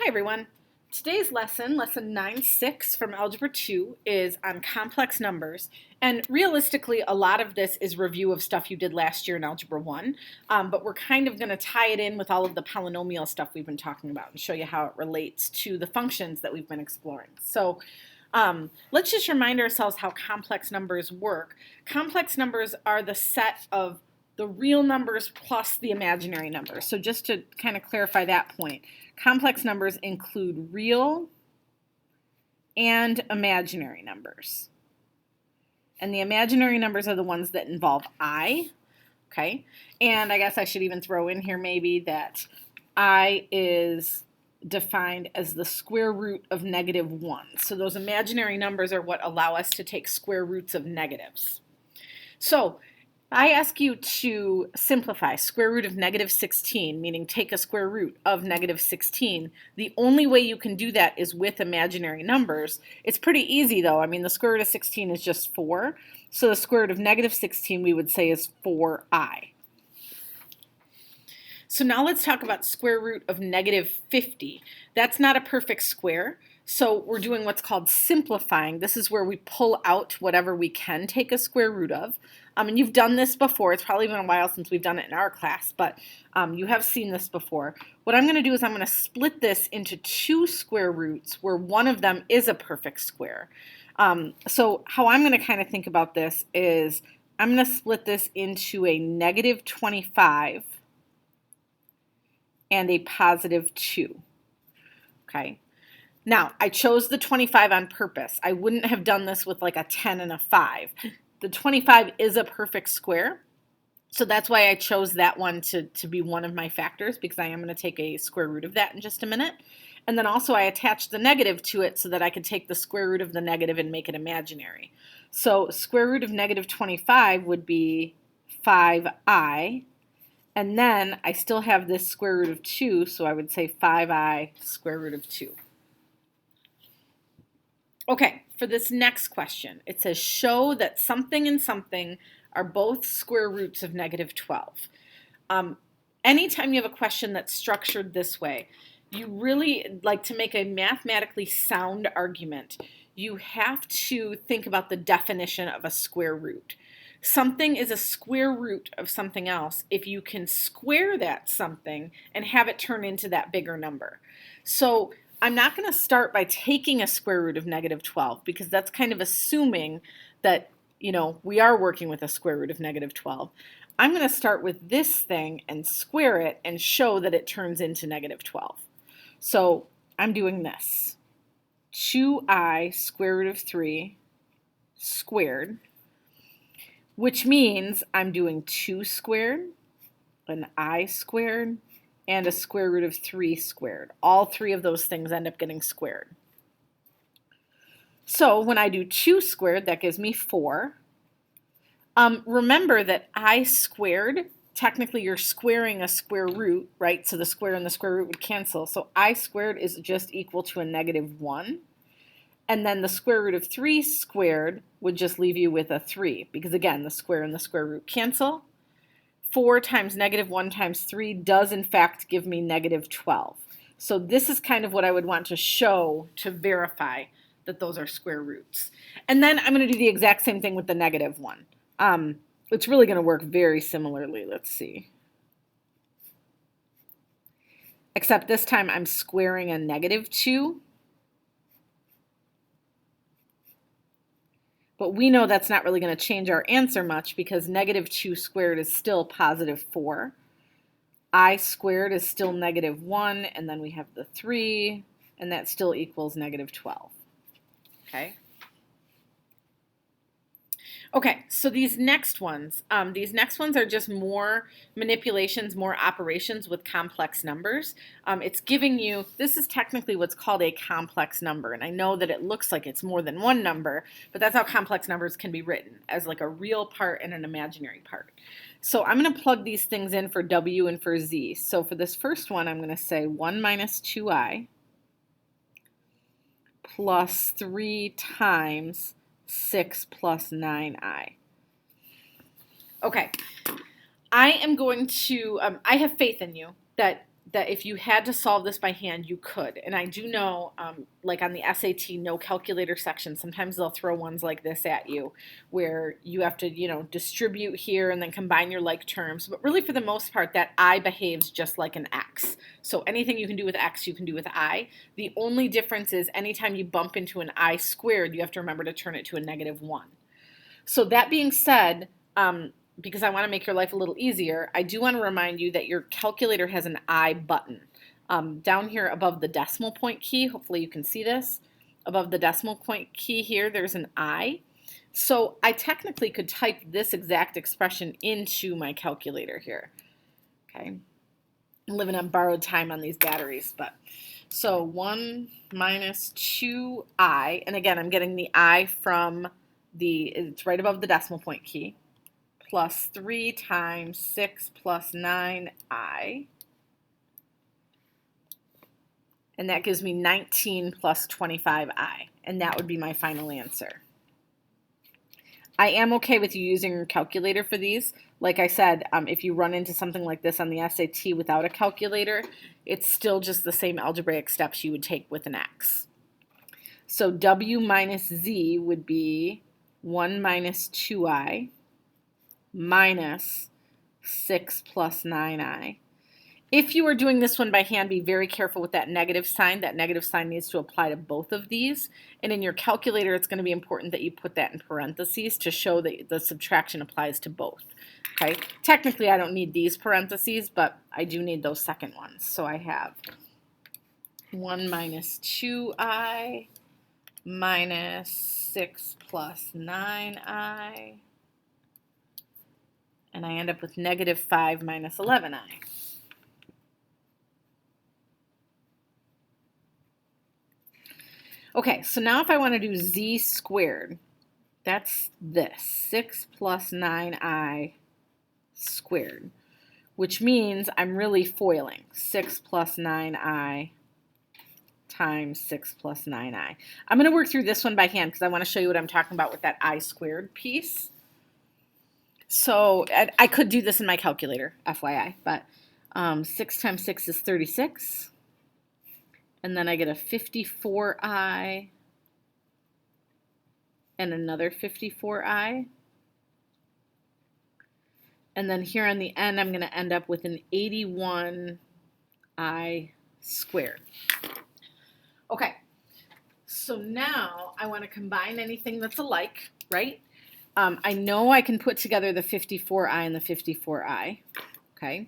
Hi everyone. Today's lesson, lesson 9-6 from Algebra 2, is on complex numbers. And realistically, a lot of this is review of stuff you did last year in Algebra 1, but we're kind of going to tie it in with all of the polynomial stuff we've been talking about and show you how it relates to the functions that we've been exploring. So let's just remind ourselves how complex numbers work. Complex numbers are the set of the real numbers plus the imaginary numbers. So just to kind of clarify that point, complex numbers include real and imaginary numbers. And the imaginary numbers are the ones that involve I, okay? And I guess I should even throw in here maybe that I is defined as the square root of -1. So those imaginary numbers are what allow us to take square roots of negatives. So I ask you to simplify square root of -16, meaning take a square root of -16. The only way you can do that is with imaginary numbers. It's pretty easy though. I mean, the square root of 16 is just 4. So the square root of -16 we would say is 4i. So now let's talk about square root of -50. That's not a perfect square. So we're doing what's called simplifying. This is where we pull out whatever we can take a square root of. And you've done this before. It's probably been a while since we've done it in our class, but you have seen this before. What I'm going to do is I'm going to split this into 2 square roots where one of them is a perfect square. So how I'm going to kind of think about this is I'm going to split this into a -25 and a +2. Okay. Now, I chose the 25 on purpose. I wouldn't have done this with like a 10 and a 5. The 25 is a perfect square, so that's why I chose that one to be one of my factors, because I am going to take a square root of that in just a minute. And then also I attached the negative to it so that I could take the square root of the negative and make it imaginary. So square root of -25 would be 5i. And then I still have this square root of 2, so I would say 5i square root of 2. Okay, for this next question, it says show that something and something are both square roots of -12. Anytime you have a question that's structured this way, you really like to make a mathematically sound argument. You have to think about the definition of a square root. Something is a square root of something else if you can square that something and have it turn into that bigger number. So I'm not going to start by taking a square root of -12 because that's kind of assuming that, we are working with a square root of -12. I'm going to start with this thing and square it and show that it turns into -12. So I'm doing this. 2i square root of 3 squared, which means I'm doing 2 squared, an I squared, and a square root of 3 squared. All 3 of those things end up getting squared. So when I do 2 squared, that gives me 4. Remember that I squared, technically you're squaring a square root, right? So the square and the square root would cancel. So I squared is just equal to a -1. And then the square root of 3 squared would just leave you with a 3, because again, the square and the square root cancel. 4 times -1 times 3 does in fact give me -12. So this is kind of what I would want to show to verify that those are square roots. And then I'm going to do the exact same thing with the -1. It's really going to work very similarly. Let's see. Except this time I'm squaring a -2. But we know that's not really going to change our answer much because -2 squared is still +4. I squared is still -1, and then we have the 3, and that still equals -12. Okay? Okay, so these next ones are just more manipulations, more operations with complex numbers. It's giving you, this is technically what's called a complex number, and I know that it looks like it's more than one number, but that's how complex numbers can be written, as like a real part and an imaginary part. So I'm going to plug these things in for w and for z. So for this first one, I'm going to say 1 minus 2i plus 3 times 6 plus 9i. Okay, I am going to, I have faith in you that that if you had to solve this by hand, you could. And I do know, like on the SAT no calculator section, sometimes they'll throw ones like this at you where you have to, distribute here and then combine your like terms. But really, for the most part, that I behaves just like an X. So anything you can do with X, you can do with I. The only difference is anytime you bump into an I squared, you have to remember to turn it to a -1. So that being said, because I want to make your life a little easier, I do want to remind you that your calculator has an I button. Down here above the decimal point key, hopefully you can see this, above the decimal point key here, there's an I. So I technically could type this exact expression into my calculator here. Okay, I'm living on borrowed time on these batteries, but so 1 minus 2I, and again, I'm getting the I from it's right above the decimal point key, plus 3 times 6 plus 9I, and that gives me 19 plus 25I, and that would be my final answer. I am okay with you using your calculator for these. Like I said, if you run into something like this on the SAT without a calculator, it's still just the same algebraic steps you would take with an X. So W minus Z would be 1 minus 2I minus 6 plus 9I. If you are doing this one by hand, be very careful with that negative sign. That negative sign needs to apply to both of these. And in your calculator, it's going to be important that you put that in parentheses to show that the subtraction applies to both. Okay. Technically, I don't need these parentheses, but I do need those second ones. So I have 1 minus 2I minus 6 plus 9I. And I end up with -5 minus 11I. Okay, so now if I want to do Z squared, that's this, 6 plus 9I squared, which means I'm really foiling 6 plus 9I times 6 plus 9I. I'm going to work through this one by hand because I want to show you what I'm talking about with that I squared piece. So I could do this in my calculator, FYI, but 6 times 6 is 36. And then I get a 54I and another 54I. And then here on the end, I'm going to end up with an 81I squared. Okay, so now I want to combine anything that's alike, right? I know I can put together the 54I and the 54I, okay?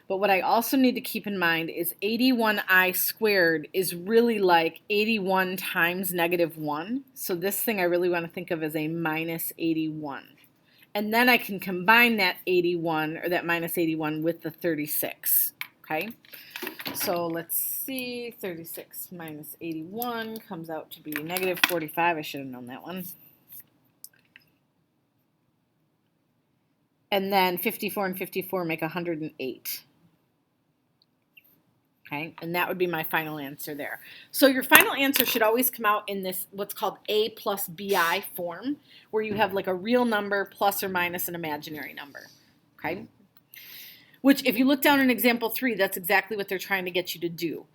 But what I also need to keep in mind is 81I squared is really like 81 times -1. So this thing I really want to think of as a minus 81. And then I can combine that 81 or that minus 81 with the 36, okay? So let's see, 36 minus 81 comes out to be -45. I should have known that one. And then 54 and 54 make 108. Okay, and that would be my final answer there. So your final answer should always come out in this what's called A plus BI form, where you have like a real number plus or minus an imaginary number. Okay, which if you look down in example 3, that's exactly what they're trying to get you to do.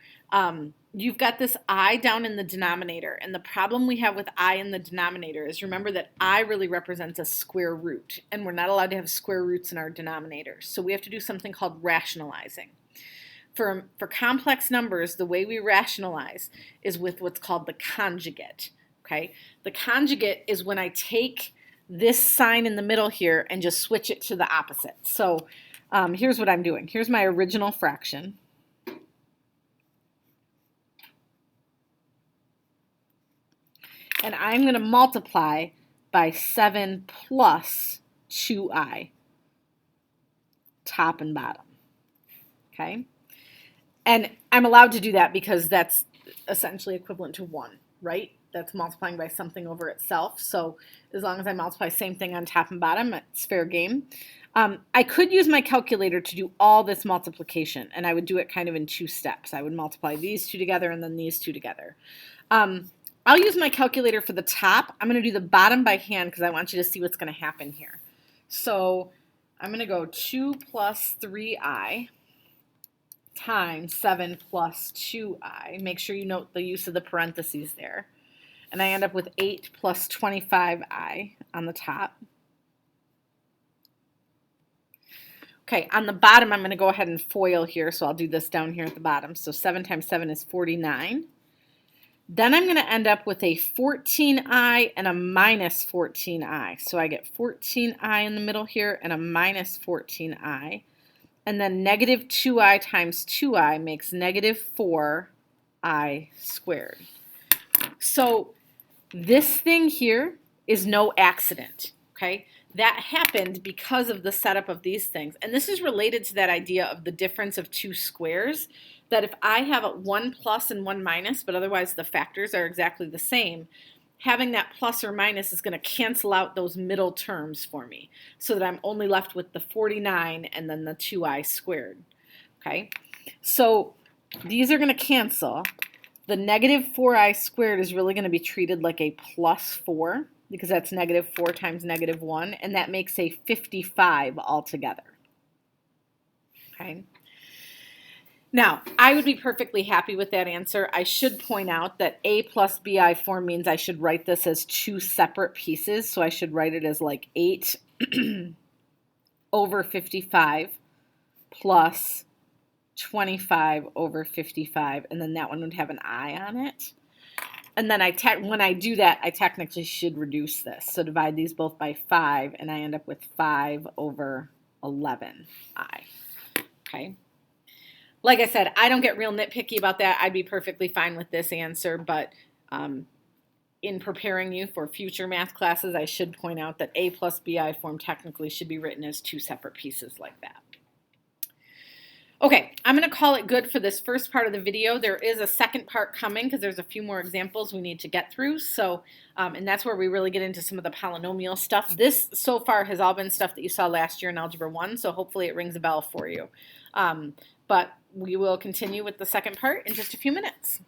You've got this I down in the denominator, and the problem we have with I in the denominator is remember that I really represents a square root, and we're not allowed to have square roots in our denominators. So we have to do something called rationalizing. For complex numbers, the way we rationalize is with what's called the conjugate. Okay, the conjugate is when I take this sign in the middle here and just switch it to the opposite. So here's what I'm doing. Here's my original fraction. And I'm going to multiply by 7 plus 2I, top and bottom. Okay? And I'm allowed to do that because that's essentially equivalent to 1, right? That's multiplying by something over itself. So as long as I multiply same thing on top and bottom, it's fair game. I could use my calculator to do all this multiplication, and I would do it kind of in 2 steps. I would multiply these 2 together and then these 2 together. I'll use my calculator for the top. I'm going to do the bottom by hand because I want you to see what's going to happen here. So I'm going to go 2 plus 3I times 7 plus 2i. Make sure you note the use of the parentheses there. And I end up with 8 plus 25i on the top. Okay, on the bottom, I'm going to go ahead and FOIL here, so I'll do this down here at the bottom. So 7 times 7 is 49. Then I'm going to end up with a 14i and a minus 14i. So I get 14i in the middle here and a minus 14i. And then negative 2i times 2i makes negative 4i squared. So this thing here is no accident, okay? That happened because of the setup of these things. And this is related to that idea of the difference of two squares, that if I have one plus and one minus, but otherwise the factors are exactly the same, having that plus or minus is going to cancel out those middle terms for me so that I'm only left with the 49 and then the 2i squared, okay? So these are going to cancel. The negative 4i squared is really going to be treated like a plus 4 because that's negative 4 times negative 1, and that makes a 55 altogether, okay? Now, I would be perfectly happy with that answer. I should point out that a plus bi form means I should write this as two separate pieces, so I should write it as like 8 over 55 plus 25 over 55, and then that one would have an I on it. And then when I do that, I technically should reduce this. So divide these both by 5, and I end up with 5 over 11i. Okay. Like I said, I don't get real nitpicky about that. I'd be perfectly fine with this answer, but in preparing you for future math classes, I should point out that a plus bi form technically should be written as two separate pieces like that. Okay, I'm going to call it good for this first part of the video. There is a second part coming because there's a few more examples we need to get through. So, and that's where we really get into some of the polynomial stuff. This so far has all been stuff that you saw last year in Algebra 1, so hopefully it rings a bell for you. But we will continue with the second part in just a few minutes.